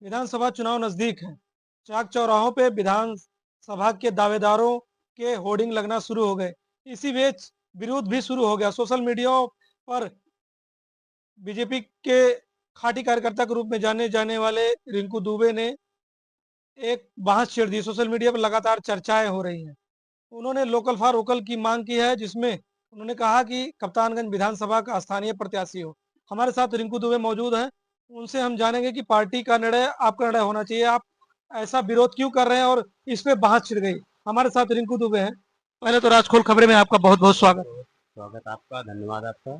विधानसभा चुनाव नजदीक है। चाक चौराहों पे विधानसभा के दावेदारों के होर्डिंग लगना शुरू हो गए। इसी बीच विरोध भी शुरू हो गया। सोशल मीडिया पर बीजेपी के खाटी कार्यकर्ता के रूप में जाने जाने वाले रिंकू दुबे ने एक बहस छेड़ दी। सोशल मीडिया पर लगातार चर्चाएं हो रही हैं। उन्होंने लोकल फॉर वोकल की मांग की है, जिसमें उन्होंने कहा कि कप्तानगंज विधानसभा का स्थानीय प्रत्याशी हो। हमारे साथ रिंकू दुबे मौजूद हैं। उनसे हम जानेंगे कि पार्टी का निर्णय आपका निर्णय होना चाहिए। आप ऐसा विरोध क्यों कर रहे हैं और इस पे बहस छिड़ गई। हमारे साथ रिंकू दुबे हैं। पहले तो राजखोल खबरें में आपका बहुत बहुत स्वागत। स्वागत आपका, धन्यवाद आपका।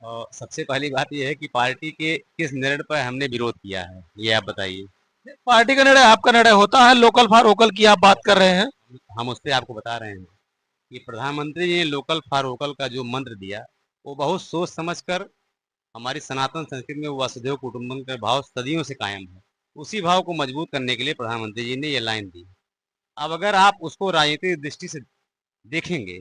और सबसे पहली बात यह है कि पार्टी के किस निर्णय पर हमने विरोध किया है, ये आप बताइए। पार्टी का निर्णय आपका निर्णय होता है। लोकल फॉर वोकल की आप बात कर रहे हैं। हम उससे आपको बता रहे हैं कि प्रधानमंत्री जी ने लोकल फॉर वोकल का जो मंत्र दिया, वो बहुत सोच समझकर हमारी सनातन संस्कृति में वसुधैव कुटुंबकम का भाव सदियों से कायम है। उसी भाव को मजबूत करने के लिए प्रधानमंत्री जी ने ये लाइन दी। अब अगर आप उसको राजनीतिक दृष्टि से देखेंगे,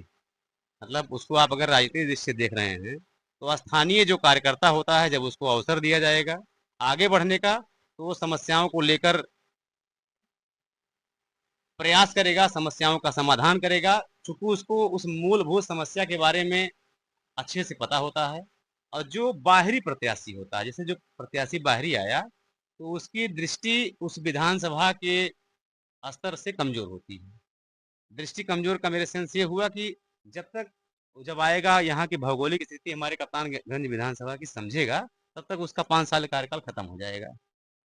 मतलब उसको आप अगर राजनीतिक दृष्टि से देख रहे हैं, तो स्थानीय जो कार्यकर्ता होता है, जब उसको अवसर दिया जाएगा आगे बढ़ने का, तो वो समस्याओं को लेकर प्रयास करेगा, समस्याओं का समाधान करेगा, चूंकि उसको उस मूलभूत समस्या के बारे में अच्छे से पता होता है। और जो बाहरी प्रत्याशी होता है, जैसे जो प्रत्याशी बाहरी आया, तो उसकी दृष्टि उस विधानसभा के स्तर से कमजोर होती है। दृष्टि कमजोर का मेरे सेंस ये हुआ कि जब तक जब आएगा यहाँ की भौगोलिक स्थिति हमारे कप्तानगंज विधानसभा की समझेगा, तब तक उसका 5 साल कार्यकाल खत्म हो जाएगा।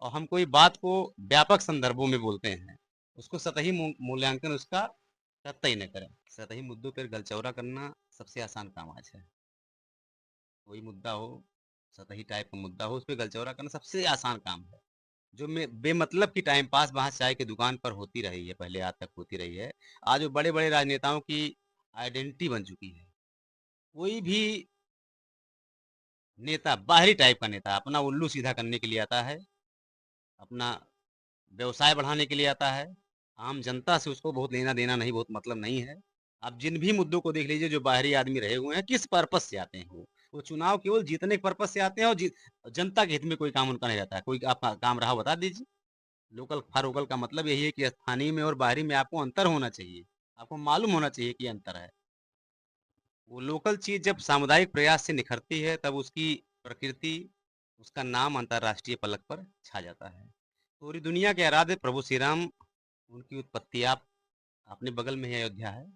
और हम कोई बात को व्यापक संदर्भों में बोलते हैं, उसको सतही मूल्यांकन उसका कतई न करें। सतही मुद्दों पर गलचौरा करना सबसे आसान काम आज है। कोई मुद्दा हो, सतही टाइप का मुद्दा हो, उस पर गलचौरा करना सबसे आसान काम है। जो बेमतलब की टाइम पास वहाँ चाय की दुकान पर होती रही है, पहले आज तक होती रही है, आज वो बड़े बड़े राजनेताओं की आइडेंटिटी बन चुकी है। कोई भी नेता, बाहरी टाइप का नेता, अपना उल्लू सीधा करने के लिए आता है, अपना व्यवसाय बढ़ाने के लिए आता है। आम जनता से उसको बहुत लेना देना नहीं, बहुत मतलब नहीं है। आप जिन भी मुद्दों को देख लीजिए, जो बाहरी आदमी रहे हुए हैं, किस पर्पस से आते हैं वो चुनाव केवल जीतने के पर्पस से आते हैं, और जनता के हित में कोई काम उनका नहीं रहता है। कोई आपका काम रहा बता दीजिए। लोकल फॉर वोकल का मतलब यही है कि स्थानीय में और बाहरी में आपको अंतर होना चाहिए, आपको मालूम होना चाहिए कि अंतर है। वो लोकल चीज जब सामुदायिक प्रयास से निखरती है, तब उसकी प्रकृति, उसका नाम अंतर्राष्ट्रीय पलक पर छा जाता है। पूरी दुनिया के आराध्य प्रभु श्री राम, उनकी उत्पत्ति आप अपने बगल में ही अयोध्या है।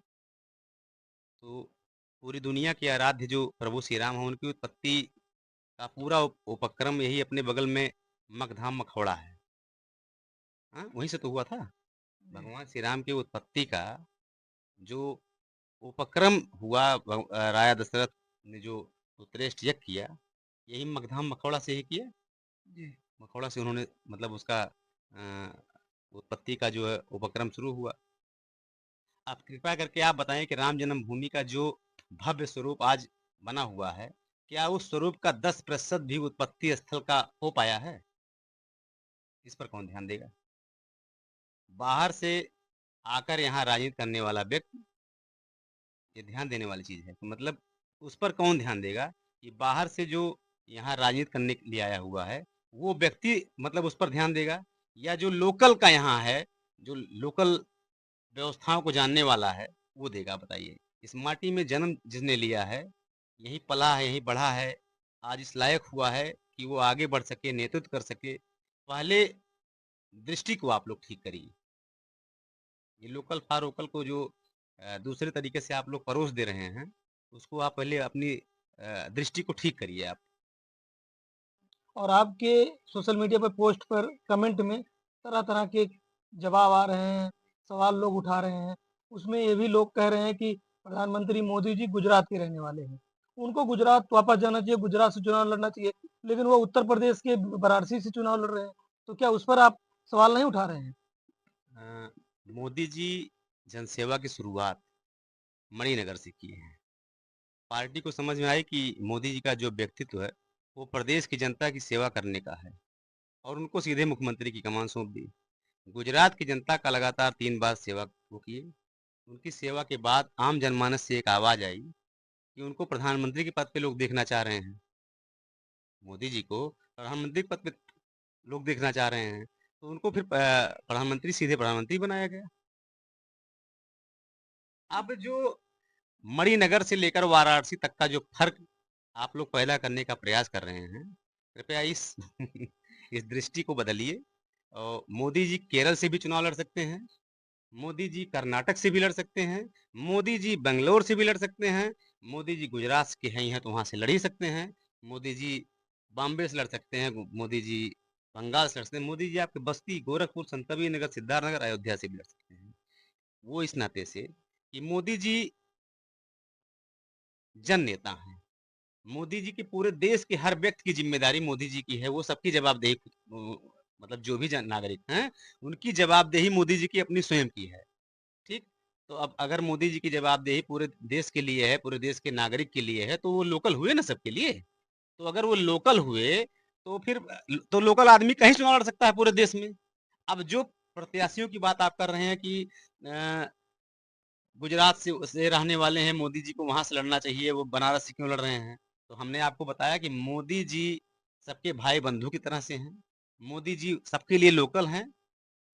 तो पूरी दुनिया के आराध्य जो प्रभु श्री राम है, उनकी उत्पत्ति का पूरा उपक्रम यही अपने बगल में मगधाम मखौड़ा है। हाँ, वहीं से तो हुआ था। भगवान श्री राम की उत्पत्ति का जो उपक्रम हुआ, राजा दशरथ ने जो उत्कृष्ट यज्ञ किया, यही मगधाम मखौड़ा से ही किया। जी, मखौड़ा से उन्होंने, मतलब उसका उत्पत्ति का जो है उपक्रम शुरू हुआ। आप कृपया करके आप बताएं कि राम जन्मभूमि का जो भव्य स्वरूप आज बना हुआ है, क्या उस स्वरूप का 10% भी उत्पत्ति स्थल का हो पाया है? इस पर कौन ध्यान देगा? बाहर से आकर यहाँ राजनीति करने वाला व्यक्ति, ये ध्यान देने वाली चीज है। तो मतलब उस पर कौन ध्यान देगा कि बाहर से जो यहाँ राजनीति करने के लिए आया हुआ है, वो व्यक्ति मतलब उस पर ध्यान देगा, या जो लोकल का यहाँ है, जो लोकल व्यवस्थाओं को जानने वाला है, वो देगा? बताइए। इस माटी में जन्म जिसने लिया है, यहीं पला है, यहीं बढ़ा है, आज इस लायक हुआ है कि वो आगे बढ़ सके, नेतृत्व कर सके। पहले दृष्टि को आप लोग ठीक करिए। ये लोकल फॉर वोकल को जो दूसरे तरीके से आप लोग परोस दे रहे हैं, उसको आप पहले अपनी दृष्टि को ठीक करिए आप। और आपके सोशल मीडिया पर पोस्ट पर कमेंट में तरह तरह के जवाब आ रहे हैं, सवाल लोग उठा रहे हैं। उसमें ये भी लोग कह रहे हैं कि प्रधानमंत्री मोदी जी गुजरात के रहने वाले हैं, उनको गुजरात वापस जाना चाहिए, गुजरात से चुनाव लड़ना चाहिए। लेकिन वो उत्तर प्रदेश के वाराणसी से चुनाव लड़ रहे हैं। तो क्या उस पर आप सवाल नहीं उठा रहे हैं? मोदी जी जनसेवा की शुरुआत मणिनगर से किए हैं। पार्टी को समझ में आई कि मोदी जी का जो व्यक्तित्व है, वो प्रदेश की जनता की सेवा करने का है, और उनको सीधे मुख्यमंत्री की कमान सौंप दी। गुजरात की जनता का लगातार 3 बार सेवा वो किए। उनकी सेवा के बाद आम जनमानस से एक आवाज आई कि उनको प्रधानमंत्री के पद पे लोग देखना चाह रहे हैं। मोदी जी को प्रधानमंत्री के पद पे लोग देखना चाह रहे हैं, तो उनको फिर प्रधानमंत्री सीधे प्रधानमंत्री बनाया गया। अब जो मणिनगर से लेकर वाराणसी तक का जो फ़र्क आप लोग पैदा करने का प्रयास कर रहे हैं, कृपया इस इस दृष्टि को बदलिए। मोदी जी केरल से भी चुनाव लड़ सकते हैं, मोदी जी कर्नाटक से भी लड़ सकते हैं, मोदी जी बैंगलोर से भी लड़ सकते हैं, मोदी जी गुजरात के हैं ही हैं तो वहाँ से लड़ ही सकते हैं, मोदी जी बॉम्बे से लड़ सकते हैं, मोदी जी बंगाल से लड़ सकते हैं, मोदी जी आपके बस्ती, गोरखपुर, संतकबीरनगर, सिद्धार्थनगर, अयोध्या से भी लड़ सकते हैं। वो इस नाते से कि मोदी जी जन नेता हैं। मोदी जी की पूरे देश के हर व्यक्ति की ज़िम्मेदारी मोदी जी की है, वो सबकी जवाबदेही मतलब जो भी जन नागरिक हैं, उनकी जवाबदेही मोदी जी की अपनी स्वयं की है, ठीक? तो अब अगर मोदी जी की जवाबदेही पूरे देश के लिए है, पूरे देश के नागरिक के लिए है, तो वो लोकल हुए ना सबके लिए। तो अगर वो लोकल हुए, तो फिर तो लोकल आदमी कहीं चुनाव लड़ सकता है पूरे देश में। अब जो प्रत्याशियों की बात आप कर रहे हैं कि अ, गुजरात से रहने वाले हैं, मोदी जी को वहाँ से लड़ना चाहिए, वो बनारस से क्यों लड़ रहे हैं? तो हमने आपको बताया कि मोदी जी सबके भाई बंधु की तरह से हैं। मोदी जी सबके लिए लोकल हैं।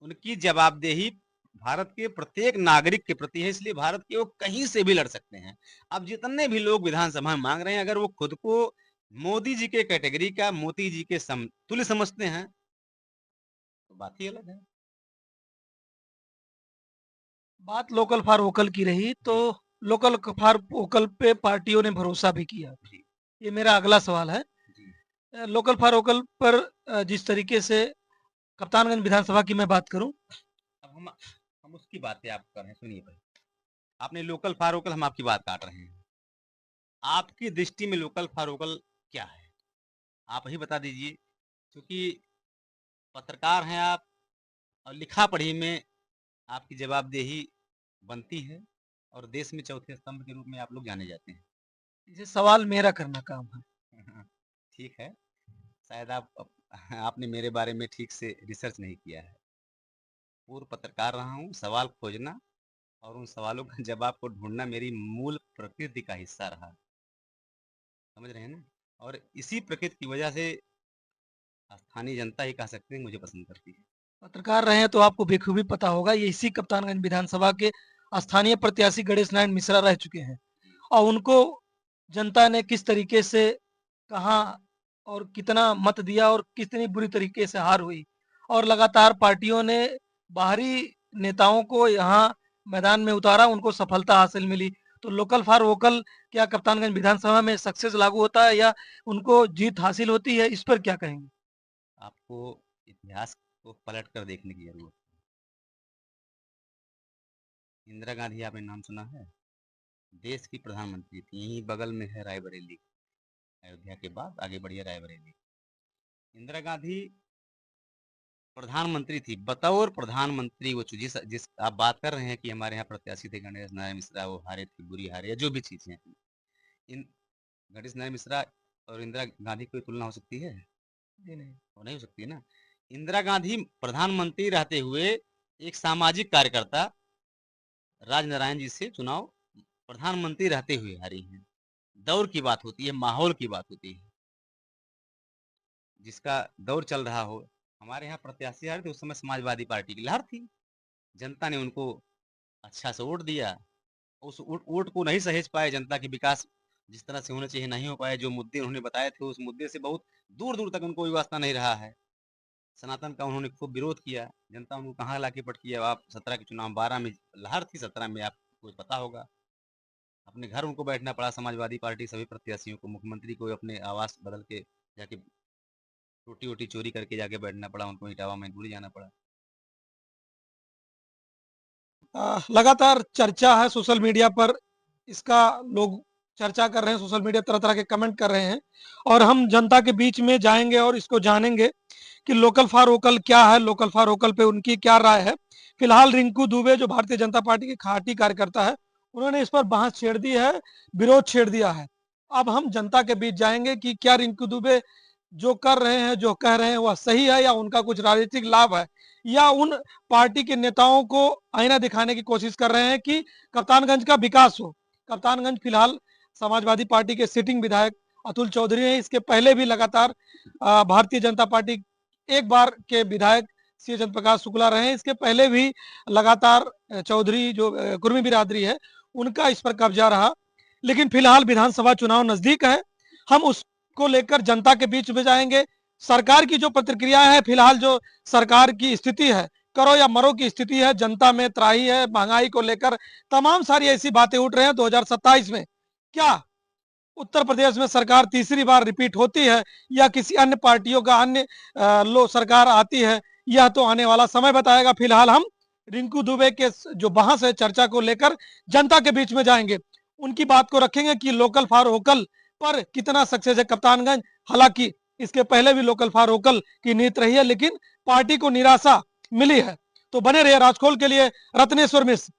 उनकी जवाबदेही भारत के प्रत्येक नागरिक के प्रति है, इसलिए भारत के वो कहीं से भी लड़ सकते हैं। अब जितने भी लोग विधानसभा में माँग रहे हैं, अगर वो खुद को मोदी जी के कैटेगरी का, मोदी जी के समतुल्य समझते हैं, तो बात ही अलग है। बात लोकल फॉर वोकल की रही, तो जी, लोकल फॉर वोकल पे पार्टियों ने भरोसा भी किया। जी, ये मेरा अगला सवाल है। जी। लोकल फॉर वोकल पर जिस तरीके से कप्तानगंज विधानसभा की मैं बात करूं, अब हम उसकी बातें आप कर रहे हैं, सुनिए पहले। आपने लोकल फॉर वोकल, हम आपकी बात काट रहे हैं। आपकी दृष्टि में लोकल फॉर वोकल क्या है? आप ही बता दीजिए, क्योंकि पत्रकार हैं आप और लिखा-पढ़ी में आपकी जवाबदेही बनती है और देश में चौथे स्तंभ के रूप में आप लोग जाने जाते हैं। ये सवाल मेरा करना काम है। ठीक है, शायद आपने मेरे बारे में ठीक से रिसर्च नहीं किया है। पूर्व पत्रकार रहा हूँ, सवाल खोजना और उन सवालों का जवाब को ढूँढना मेरी मूल प्रकृति का हिस्सा रहा। समझ रहे हैं ना? और इसी प्रकृति की वजह से स्थानीय जनता ही कह सकते हैं मुझे पसंद करती है। पत्रकार रहे हैं तो आपको बेखूबी पता होगा, ये इसी कप्तानगंज विधानसभा के स्थानीय प्रत्याशी गणेश नारायण मिश्रा रह चुके हैं जी, और उनको जनता ने किस तरीके से कहाँ और कितना मत दिया और कितनी बुरी तरीके से हार हुई और लगातार पार्टियों ने बाहरी नेताओं को यहाँ मैदान में उतारा, उनको सफलता हासिल मिली। तो लोकल फॉर वोकल क्या कप्तानगंज विधानसभा में सक्सेस लागू होता है या उनको जीत हासिल होती है, इस पर क्या कहेंगे? आपको इतिहास को पलट कर देखने की ज़रूरत है। इंदिरा गांधी आपने नाम सुना है? देश की प्रधानमंत्री थी, यहीं बगल में है रायबरेली। अयोध्या के बाद आगे बढ़िए रायबरेली। इंदिरा गांधी प्रधानमंत्री थी, बतौर प्रधानमंत्री वो जिस जिस आप बात कर रहे हैं कि हमारे यहाँ प्रत्याशी थे गणेश नारायण मिश्रा, वो हारे थे, बुरी हारे या जो भी चीज़ें हैं। इन गणेश नारायण मिश्रा और इंदिरा गांधी की कोई तुलना हो सकती है? जी नहीं। वो नहीं हो सकती है ना। इंदिरा गांधी प्रधानमंत्री रहते हुए एक सामाजिक कार्यकर्ता राजनारायण जी से चुनाव प्रधानमंत्री रहते हुए हारी हैं। दौर की बात होती है, माहौल की बात होती है। जिसका दौर चल रहा हो, हमारे यहाँ प्रत्याशी हारे थे, उस समय समाजवादी पार्टी की लहर थी। जनता ने उनको अच्छा से वोट दिया। उस वोट को नहीं सहेज पाए, जनता के विकास जिस तरह से होना चाहिए नहीं हो पाए, जो मुद्दे उन्होंने बताए थे, उस मुद्दे से बहुत दूर-दूर तक उनको कोई वास्ता नहीं रहा है। सनातन का उन्होंने खूब विरोध किया, जनता उनको कहाँ लाके पटकी। अब आप 17 के चुनाव 12 में लहर थी, 17 में आपको पता होगा। अपने घर उनको बैठना पड़ा, समाजवादी पार्टी सभी प्रत्याशियों को, मुख्यमंत्री को अपने आवास बदल के जाके रोटी-वोटी चोरी करके जाके बैठना पड़ा, उनको इटावा मजबूरी जाना पड़ा। लगातार चर्चा है सोशल मीडिया पर, इसका लोग चर्चा कर रहे हैं, सोशल मीडिया तरह-तरह के कमेंट कर रहे हैं और हम जनता के बीच में जाएँगे और इसको जानेंगे कि लोकल फॉर वोकल क्या है, लोकल फॉर वोकल पे उनकी क्या राय है। फिलहाल रिंकू दुबे जो भारतीय जनता पार्टी के खाटी कार्यकर्ता है, उन्होंने इस पर बहस छेड़ दी है, विरोध छेड़ दिया है। अब हम जनता के बीच जाएँगे कि क्या रिंकू दुबे जो कर रहे हैं, जो कह रहे हैं वह सही है या उनका कुछ राजनीतिक लाभ है या उन पार्टी के नेताओं को आईना दिखाने की कोशिश कर रहे हैं कि कप्तानगंज का विकास हो। कप्तानगंज फिलहाल समाजवादी पार्टी के सिटिंग विधायक अतुल चौधरी हैं, इसके पहले भी लगातार भारतीय जनता पार्टी एक बार के विधायक सी चंद्र प्रकाश शुक्ला रहे। इसके पहले भी लगातार चौधरी जो कुर्मी बिरादरी है उनका इस पर कब्जा रहा। लेकिन फिलहाल विधानसभा चुनाव नजदीक है, हम उसको लेकर जनता के बीच में जाएंगे। सरकार की जो प्रतिक्रिया है, फिलहाल जो सरकार की स्थिति है, करो या मरो की स्थिति है, जनता में त्राही है, महंगाई को लेकर तमाम सारी ऐसी बातें उठ रहे हैं। 2027 में क्या उत्तर प्रदेश में सरकार तीसरी बार रिपीट होती है या किसी अन्य पार्टियों का अन्य लो सरकार आती है, यह तो आने वाला समय बताएगा। फिलहाल हम रिंकू दुबे के जो बहस है, चर्चा को लेकर जनता के बीच में जाएंगे, उनकी बात को रखेंगे कि लोकल फॉर वोकल पर कितना सक्सेस है कप्तानगंज। हालांकि इसके पहले भी लोकल फॉर वोकल की नीति रही है, लेकिन पार्टी को निराशा मिली है। तो बने रहिए राजखोल के लिए रत्नेश्वर मिश्र